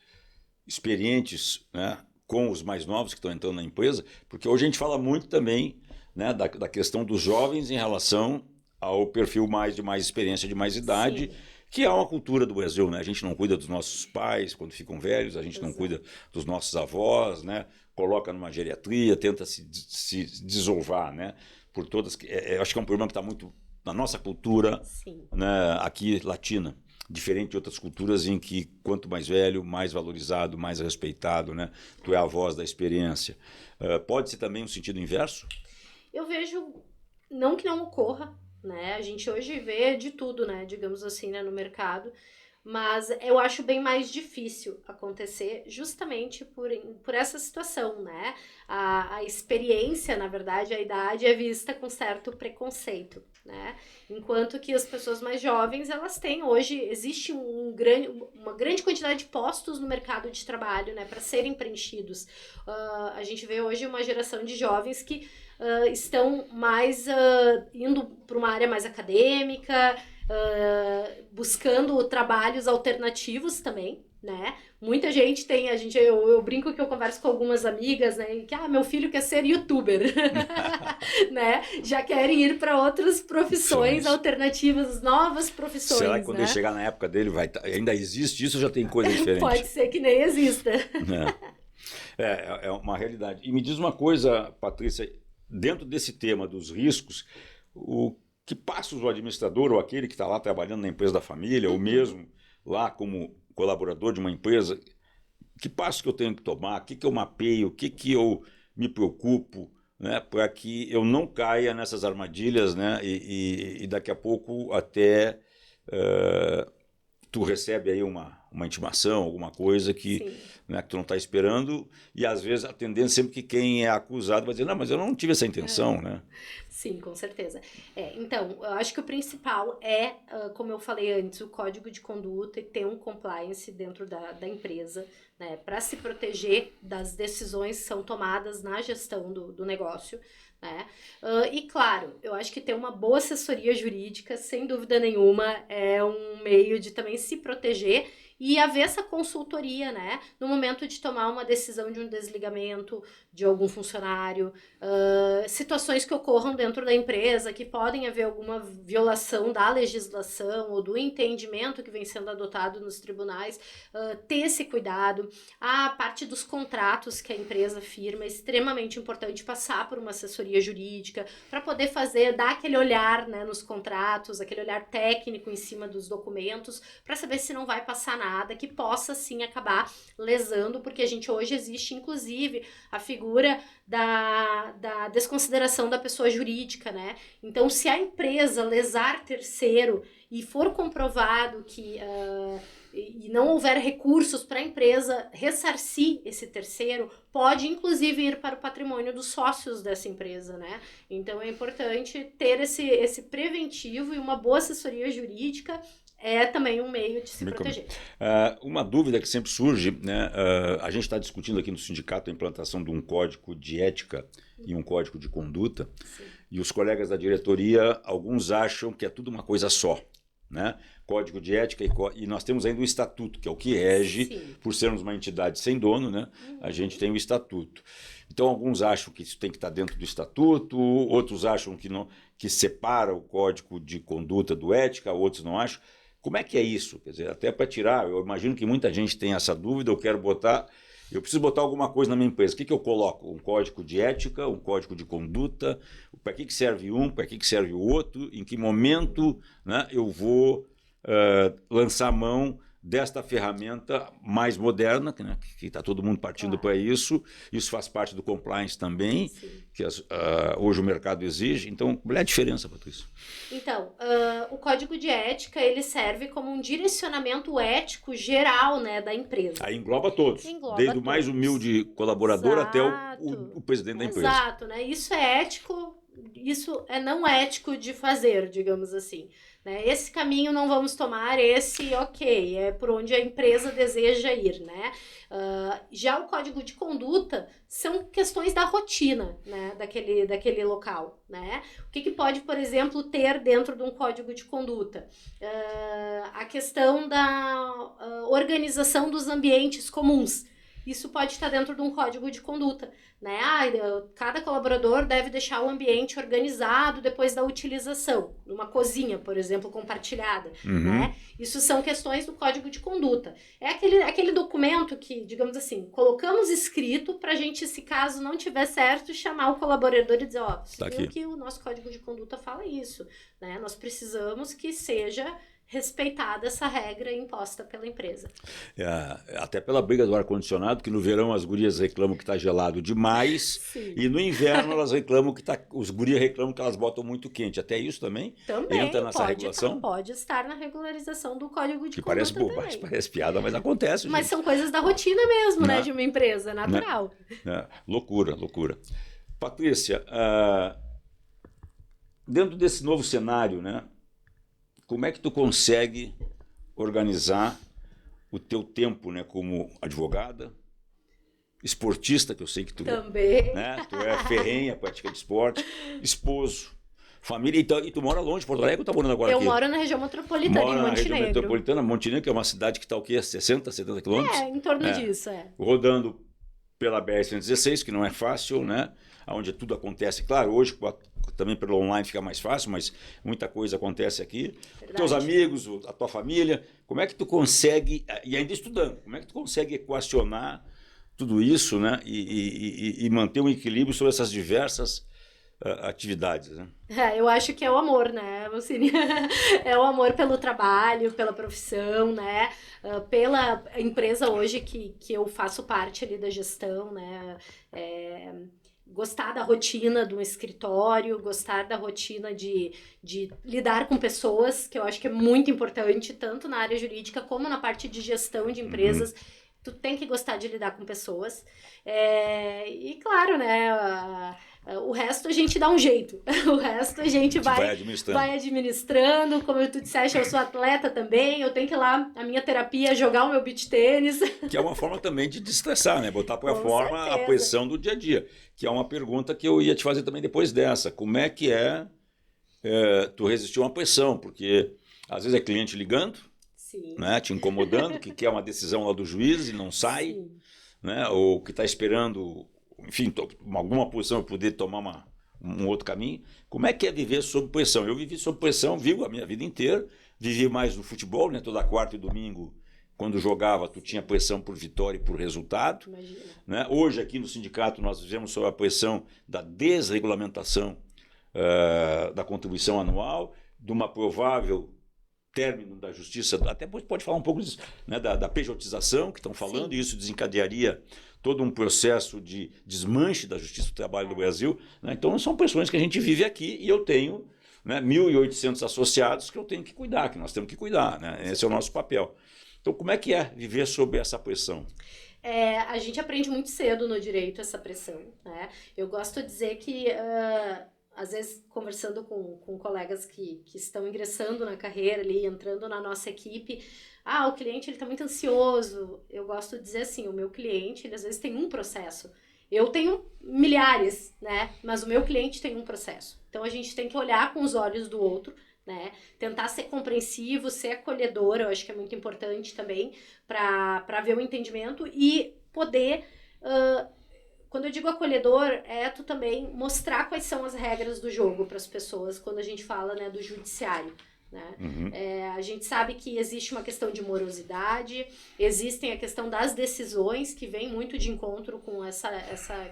experientes, né, com os mais novos que estão entrando na empresa, porque hoje a gente fala muito também, né, da questão dos jovens em relação ao perfil de mais experiência, de mais idade, sim, que é uma cultura do Brasil, né? A gente não cuida dos nossos pais quando ficam velhos, a gente Exato. Não cuida dos nossos avós, né? Coloca numa geriatria, tenta se desovar, né? Por todas, acho que é um problema que está muito na nossa cultura, né, aqui latina. Diferente de outras culturas em que quanto mais velho, mais valorizado, mais respeitado, né? Tu é a voz da experiência. Pode ser também um sentido inverso? Eu vejo, não que não ocorra, né? A gente hoje vê de tudo, né? Digamos assim, né? No mercado. Mas eu acho bem mais difícil acontecer justamente por essa situação, né? A experiência, na verdade, a idade é vista com certo preconceito, né? Enquanto que as pessoas mais jovens, elas têm hoje, existe uma grande quantidade de postos no mercado de trabalho, né? Para serem preenchidos. A gente vê hoje uma geração de jovens que estão mais indo para uma área mais acadêmica, buscando trabalhos alternativos também, né? Muita gente tem, eu brinco que eu converso com algumas amigas, né? Que meu filho quer ser youtuber, né? Já querem ir para outras profissões alternativas, novas profissões. Será que quando ele chegar na época dele ainda existe isso ou já tem coisa diferente? Pode ser que nem exista. É uma realidade. E me diz uma coisa, Patrícia, dentro desse tema dos riscos, o que passos o administrador ou aquele que está lá trabalhando na empresa da família, ou mesmo lá como colaborador de uma empresa, que passos que eu tenho que tomar, o que eu mapeio, o que eu me preocupo, né, para que eu não caia nessas armadilhas, né, e daqui a pouco até tu recebe aí uma intimação, alguma coisa que, né, que tu não está esperando, e às vezes a tendência sempre que quem é acusado vai dizer, não, mas eu não tive essa intenção, né? Sim, com certeza. Então, eu acho que o principal é, como eu falei antes, o código de conduta e ter um compliance dentro da empresa, né, para se proteger das decisões que são tomadas na gestão do negócio, né? E claro, eu acho que ter uma boa assessoria jurídica, sem dúvida nenhuma, é um meio de também se proteger e haver essa consultoria, né, no momento de tomar uma decisão de um desligamento de algum funcionário, situações que ocorram dentro da empresa, que podem haver alguma violação da legislação ou do entendimento que vem sendo adotado nos tribunais, ter esse cuidado. A parte dos contratos que a empresa firma é extremamente importante passar por uma assessoria jurídica para poder dar aquele olhar, né, nos contratos, aquele olhar técnico em cima dos documentos, para saber se não vai passar nada que possa sim acabar lesando, porque a gente hoje existe inclusive a figura da desconsideração da pessoa jurídica, né? Então, se a empresa lesar terceiro e for comprovado que e não houver recursos para a empresa ressarcir esse terceiro, pode inclusive ir para o patrimônio dos sócios dessa empresa, né? Então é importante ter esse preventivo e uma boa assessoria jurídica é também um meio de se proteger. Uma dúvida que sempre surge, né? A gente está discutindo aqui no sindicato a implantação de um código de ética e um código de conduta. Sim. E os colegas da diretoria, alguns acham que é tudo uma coisa só, né? Código de ética e nós temos ainda o estatuto, que é o que rege. Sim. Por sermos uma entidade sem dono, né? A gente tem o estatuto. Então alguns acham que isso tem que estar dentro do estatuto, outros acham que não, que separa o código de conduta do ética, outros não acham. Como é que é isso? Quer dizer, até para tirar, eu imagino que muita gente tem essa dúvida, eu preciso botar alguma coisa na minha empresa. O que eu coloco? Um código de ética, um código de conduta? Para que serve um? Para que serve o outro? Em que momento, né, eu vou lançar mão desta ferramenta mais moderna, né, que está todo mundo partindo para isso. Isso faz parte do compliance também, sim, que hoje o mercado exige. Então, qual é a diferença, Patrícia? Então, o código de ética, ele serve como um direcionamento ético geral, né, da empresa. Aí engloba todos, desde o mais humilde colaborador, exato, até o presidente da empresa. Exato, né? Isso é ético, isso é não ético de fazer, digamos assim. Né? Esse caminho não vamos tomar, esse ok, é por onde a empresa deseja ir, né? Já o código de conduta são questões da rotina, né, daquele local, né? O que pode, por exemplo, ter dentro de um código de conduta? A questão da organização dos ambientes comuns. Isso pode estar dentro de um código de conduta, né? Cada colaborador deve deixar o ambiente organizado depois da utilização, numa cozinha, por exemplo, compartilhada, né? Isso são questões do código de conduta. É aquele documento que, digamos assim, colocamos escrito para a gente, se caso não tiver certo, chamar o colaborador e dizer, você viu que o nosso código de conduta fala isso, né? Nós precisamos que seja respeitada essa regra imposta pela empresa. Até pela briga do ar-condicionado, que no verão as gurias reclamam que está gelado demais. Sim. E no inverno elas reclamam os gurias reclamam que elas botam muito quente. Até isso também entra nessa regulação? Pode estar na regularização do código de conduta. Que parece bobagem, parece piada, mas acontece. Mas gente, são coisas da rotina mesmo, né, de uma empresa, natural. Loucura. Patrícia, dentro desse novo cenário, né? Como é que tu consegue organizar o teu tempo, né, como advogada, esportista, que eu sei que tu também, né, tu é ferrenha, prática de esporte, esposo, família, e tu mora longe de Porto Alegre ou tá morando agora aqui? Eu moro na região metropolitana, em Montenegro. Região metropolitana, Montenegro, que é uma cidade que está o quê? 60, 70 quilômetros? Em torno disso, Rodando pela BR-116, que não é fácil, né? Onde tudo acontece. Claro, hoje também pelo online fica mais fácil, mas muita coisa acontece aqui. Verdade. Teus amigos, a tua família, como é que tu consegue, e ainda estudando, como é que tu consegue equacionar tudo isso, né? E manter um equilíbrio sobre essas diversas atividades, né? Eu acho que é o amor, né, Valcine? É o amor pelo trabalho, pela profissão, né? Pela empresa hoje que eu faço parte ali da gestão, né? Gostar da rotina do escritório, gostar da rotina de lidar com pessoas, que eu acho que é muito importante, tanto na área jurídica como na parte de gestão de empresas. Tu tem que gostar de lidar com pessoas. E claro, né? O resto a gente dá um jeito. O resto a gente vai administrando. Como tu disseste, eu sou atleta também. Eu tenho que ir lá, a minha terapia, jogar o meu beach tênis. Que é uma forma também de destressar, né? Botar para fora a pressão do dia a dia. Que é uma pergunta que eu ia te fazer também depois dessa. Como é que tu resistiu a uma pressão? Porque às vezes é cliente ligando, né? Te incomodando, que quer uma decisão lá do juiz e não sai, né? Ou que está esperando, enfim, alguma posição para poder tomar um outro caminho. Como é que é viver sob pressão? Eu vivi sob pressão, vivo a minha vida inteira. Vivi mais no futebol, né? Toda quarta e domingo, quando jogava, tu tinha pressão por vitória e por resultado. Né? Hoje, aqui no sindicato, nós vivemos sob a pressão da desregulamentação da contribuição anual, de uma provável término da justiça, até pode falar um pouco disso, né? da pejotização que estão falando, e isso desencadearia todo um processo de desmanche da justiça do trabalho do Brasil. Né? Então, são pressões que a gente vive aqui e eu tenho, né, 1.800 associados que eu tenho que cuidar, que nós temos que cuidar. Né? Esse é o nosso papel. Então, como é que é viver sob essa pressão? A gente aprende muito cedo no direito essa pressão. Né? Eu gosto de dizer que, às vezes, conversando com colegas que estão ingressando na carreira ali, entrando na nossa equipe, o cliente está muito ansioso. Eu gosto de dizer assim, o meu cliente, ele às vezes tem um processo. Eu tenho milhares, né? Mas o meu cliente tem um processo. Então, a gente tem que olhar com os olhos do outro, né? Tentar ser compreensivo, ser acolhedor, eu acho que é muito importante também para ver o entendimento e poder, quando eu digo acolhedor, tu também mostrar quais são as regras do jogo para as pessoas quando a gente fala, né, do judiciário. Né? A gente sabe que existe uma questão de morosidade, existem a questão das decisões, que vem muito de encontro com essa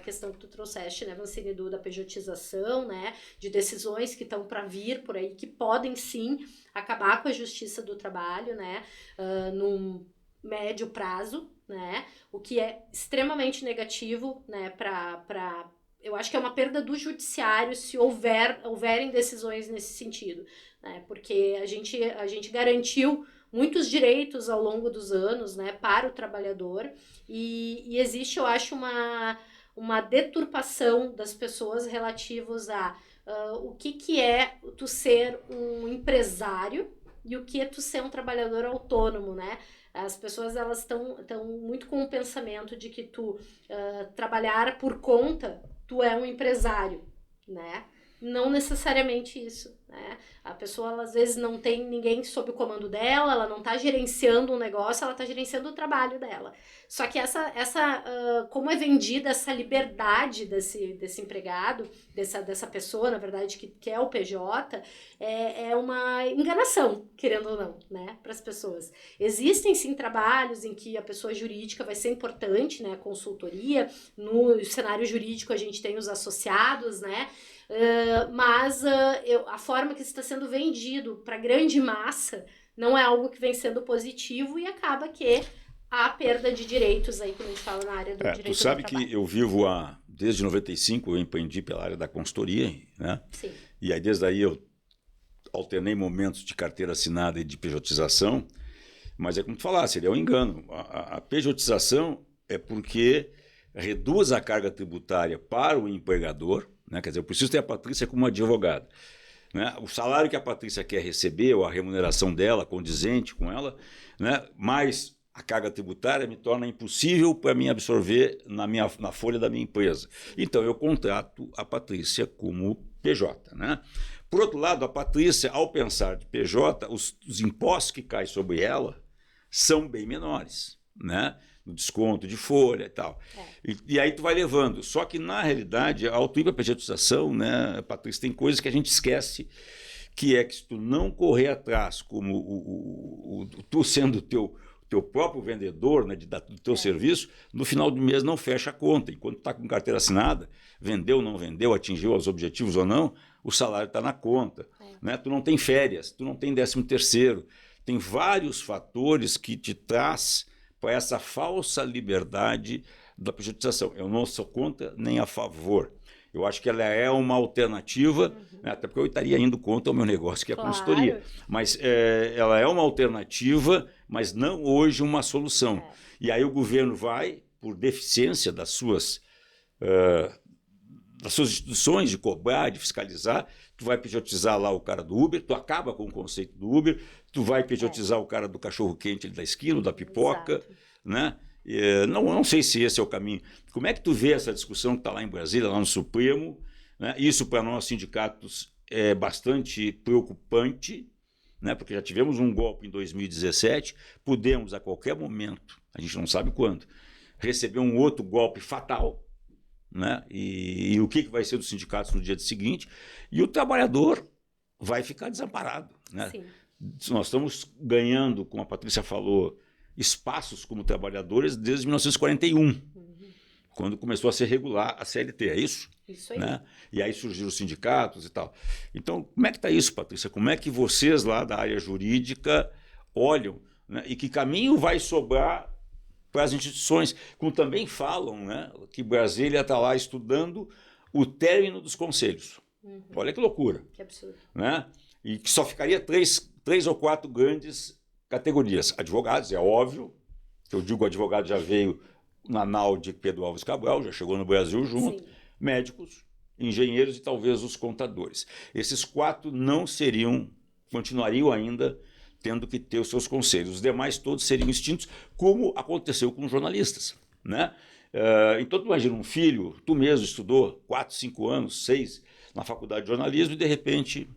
questão que tu trouxeste, né, Vancine, da pejotização, né, de decisões que estão para vir por aí, que podem sim acabar com a justiça do trabalho, né, num médio prazo, né, o que é extremamente negativo, né, eu acho que é uma perda do judiciário se houverem decisões nesse sentido, né? Porque a gente garantiu muitos direitos ao longo dos anos, né, para o trabalhador e existe, eu acho, uma deturpação das pessoas relativos a o que é tu ser um empresário e o que é tu ser um trabalhador autônomo, né? As pessoas elas estão muito com o pensamento de que tu trabalhar por conta, tu é um empresário, né? Não necessariamente isso, né? A pessoa, ela, às vezes, não tem ninguém sob o comando dela, ela não está gerenciando um negócio, ela está gerenciando o trabalho dela. Só que como é vendida essa liberdade desse empregado, dessa pessoa, na verdade, que é o PJ, é uma enganação, querendo ou não, né, para as pessoas. Existem, sim, trabalhos em que a pessoa jurídica vai ser importante, né, a consultoria, no cenário jurídico a gente tem os associados, né, mas a forma que está sendo vendido para a grande massa não é algo que vem sendo positivo e acaba que há perda de direitos aí, quando a gente fala na área do direito do trabalho. Tu sabe que eu vivo desde 95, eu empreendi pela área da consultoria, né? Sim. E aí desde aí eu alternei momentos de carteira assinada e de pejotização, mas é como tu falasse, seria um engano. A pejotização é porque reduz a carga tributária para o empregador, né? Quer dizer, eu preciso ter a Patrícia como advogada. Né? O salário que a Patrícia quer receber, ou a remuneração dela, condizente com ela, né? Mais a carga tributária me torna impossível para mim absorver na folha da minha empresa. Então, eu contrato a Patrícia como PJ. Né? Por outro lado, a Patrícia, ao pensar de PJ, os impostos que caem sobre ela são bem menores, né? No desconto de folha e tal. E aí tu vai levando. Só que, na realidade, a auto-pejotização, né, Patrícia, tem coisas que a gente esquece, que é que se tu não correr atrás, como tu sendo teu próprio vendedor, né, do teu serviço, no final do mês não fecha a conta. Enquanto tu está com carteira assinada, vendeu, não vendeu, atingiu os objetivos ou não, o salário está na conta. Né? Tu não tem férias, tu não tem 13º. Tem vários fatores que te traz para essa falsa liberdade da pejotização. Eu não sou contra nem a favor. Eu acho que ela é uma alternativa, né, até porque eu estaria indo contra o meu negócio, que é a consultoria. Mas ela é uma alternativa, mas não hoje uma solução. E aí o governo vai, por deficiência das suas instituições de cobrar, de fiscalizar, tu vai pejotizar lá o cara do Uber, tu acaba com o conceito do Uber, tu vai pejotizar o cara do cachorro-quente da esquina, da pipoca, exato, né? Não sei se esse é o caminho. Como é que tu vê essa discussão que está lá em Brasília, lá no Supremo? Né? Isso, para nós, sindicatos, é bastante preocupante, né? Porque já tivemos um golpe em 2017, podemos, a qualquer momento, a gente não sabe quando, receber um outro golpe fatal, né? E o que vai ser dos sindicatos no dia seguinte? E o trabalhador vai ficar desamparado. Né? Nós estamos ganhando, como a Patrícia falou, espaços como trabalhadores desde 1941, quando começou a ser regular a CLT, é isso? Isso aí. Né? E aí surgiram os sindicatos e tal. Então, como é que está isso, Patrícia? Como é que vocês lá da área jurídica olham, né? E que caminho vai sobrar para as instituições, como também falam, né, que Brasília está lá estudando o término dos conselhos. Olha que loucura. Que absurdo. Né? E que só ficaria três ou quatro grandes categorias. Advogados, é óbvio, que eu digo advogado já veio na nau de Pedro Álvares Cabral, já chegou no Brasil junto, sim, médicos, engenheiros e talvez os contadores. Esses 4 não continuariam ainda tendo que ter os seus conselhos. Os demais todos seriam extintos, como aconteceu com os jornalistas. Né? Então, tu imagina um filho, tu mesmo estudou 4, 5 anos, 6 na faculdade de jornalismo e, de repente,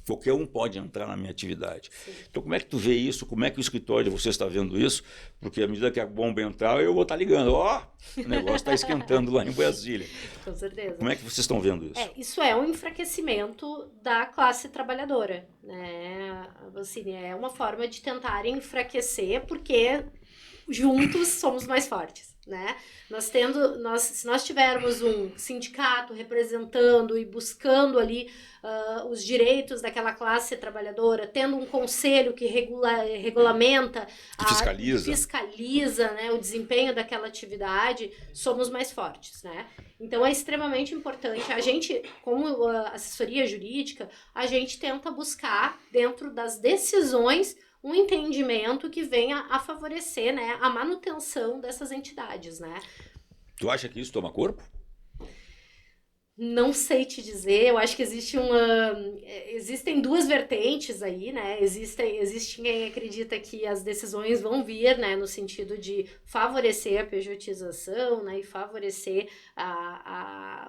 qualquer um pode entrar na minha atividade. Sim. Então, como é que tu vê isso? Como é que o escritório de você está vendo isso? Porque à medida que a bomba entrar, eu vou estar ligando. O negócio está esquentando lá em Brasília. Com certeza. Como é que vocês estão vendo isso? Isso é um enfraquecimento da classe trabalhadora. Né? Assim, é uma forma de tentar enfraquecer, porque juntos somos mais fortes. Né? Se nós tivermos um sindicato representando e buscando ali os direitos daquela classe trabalhadora, tendo um conselho que regulamenta, fiscaliza, né, o desempenho daquela atividade, somos mais fortes. Né? Então é extremamente importante. A gente, como assessoria jurídica, a gente tenta buscar dentro das decisões um entendimento que venha a favorecer, né, a manutenção dessas entidades, né? Tu acha que isso toma corpo? Não sei te dizer, eu acho que existem 2 vertentes aí, né? Existe quem acredita que as decisões vão vir, né, no sentido de favorecer a pejotização, né, e favorecer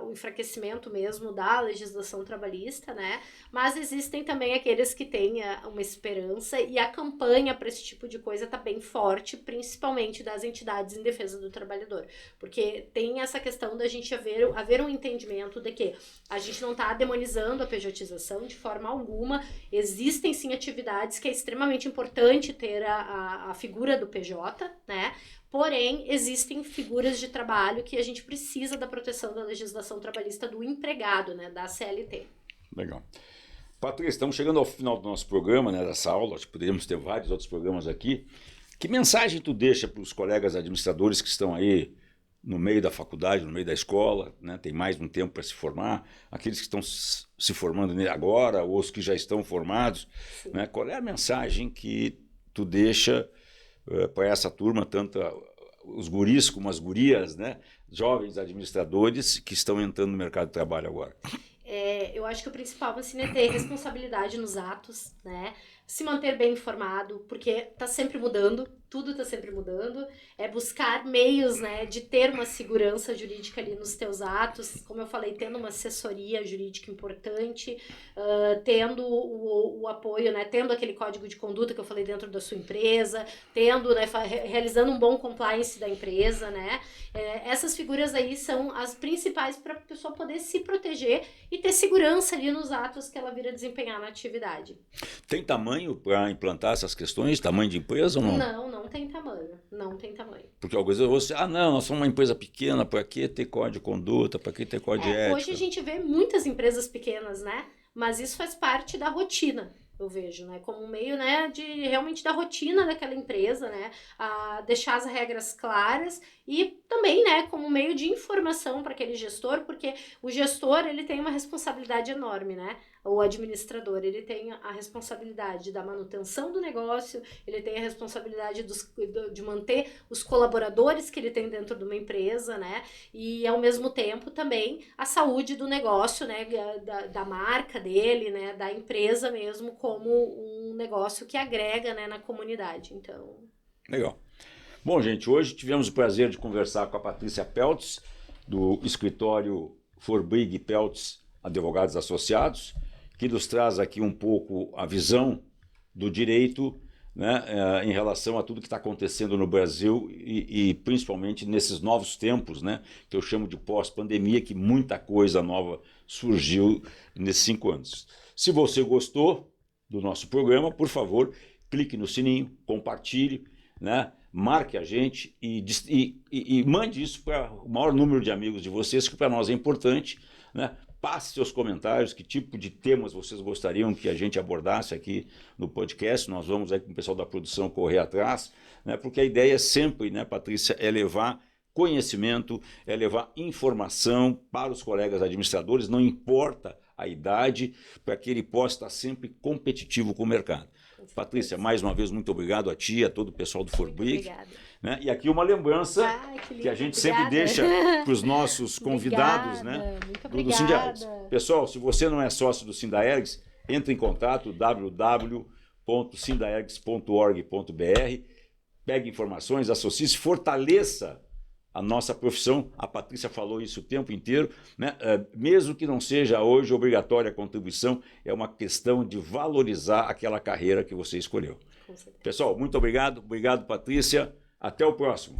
o enfraquecimento mesmo da legislação trabalhista, né? Mas existem também aqueles que têm uma esperança, e a campanha para esse tipo de coisa está bem forte, principalmente das entidades em defesa do trabalhador, porque tem essa questão da gente haver um entendimento de que a gente não está demonizando a pejotização de forma alguma. Existem sim atividades que é extremamente importante ter a figura do PJ, né? Porém, existem figuras de trabalho que a gente precisa da proteção da legislação trabalhista do empregado, né? Da CLT. Legal. Patrícia, estamos chegando ao final do nosso programa, né, dessa aula. Acho que poderíamos ter vários outros programas aqui. Que mensagem tu deixa para os colegas administradores que estão aí no meio da faculdade, no meio da escola, né? Tem mais um tempo para se formar, aqueles que estão se formando agora, ou os que já estão formados, né? Qual é a mensagem que tu deixa para essa turma, tanto os guris como as gurias, né? Jovens administradores que estão entrando no mercado de trabalho agora? Eu acho que o principal assim, é ter responsabilidade nos atos, né? Se manter bem informado, porque está sempre mudando, tudo está sempre mudando, é buscar meios, né, de ter uma segurança jurídica ali nos teus atos, como eu falei, tendo uma assessoria jurídica importante, tendo o apoio, né, tendo aquele código de conduta que eu falei dentro da sua empresa, tendo, né, realizando um bom compliance da empresa, né, essas figuras aí são as principais para a pessoa poder se proteger e ter segurança ali nos atos que ela vir a desempenhar na atividade. Tem tamanho para implantar essas questões? Tamanho de empresa ou não? Não tem tamanho, não tem tamanho. Porque algumas vezes você, não, nós somos uma empresa pequena, para que ter código de conduta, para que ter código de ética? Hoje a gente vê muitas empresas pequenas, né? Mas isso faz parte da rotina, eu vejo, né? Como um meio, né, de realmente da rotina daquela empresa, né? A deixar as regras claras e também, né, como um meio de informação para aquele gestor, porque o gestor, ele tem uma responsabilidade enorme, né? O administrador, ele tem a responsabilidade da manutenção do negócio, ele tem a responsabilidade de manter os colaboradores que ele tem dentro de uma empresa, né? E, ao mesmo tempo, também a saúde do negócio, né? Da marca dele, né? Da empresa mesmo, como um negócio que agrega, né? Na comunidade. Então... Legal. Bom, gente, hoje tivemos o prazer de conversar com a Patrícia Peltz, do escritório Forbrig Peltz Advogados Associados, que nos traz aqui um pouco a visão do direito, né, em relação a tudo que está acontecendo no Brasil e principalmente nesses novos tempos, né, que eu chamo de pós-pandemia, que muita coisa nova surgiu nesses 5 anos. Se você gostou do nosso programa, por favor, clique no sininho, compartilhe, né, marque a gente e mande isso para o maior número de amigos de vocês, que para nós é importante, né? Passe seus comentários, que tipo de temas vocês gostariam que a gente abordasse aqui no podcast. Nós vamos aí com o pessoal da produção correr atrás, né? Porque a ideia é sempre, né, Patrícia, é levar conhecimento, é levar informação para os colegas administradores, não importa a idade, para que ele possa estar sempre competitivo com o mercado. Patrícia, mais uma vez, muito obrigado a ti, a todo o pessoal do Forbrig. Né? E aqui uma lembrança que a gente sempre deixa para os nossos convidados, né, do Sindaergs. Pessoal, se você não é sócio do Sindaergs, entre em contato www.sindaergs.org.br, pegue informações, associe-se, fortaleça a nossa profissão. A Patrícia falou isso o tempo inteiro, né? Mesmo que não seja hoje obrigatória a contribuição, é uma questão de valorizar aquela carreira que você escolheu. Pessoal, muito obrigado. Obrigado, Patrícia. Até o próximo.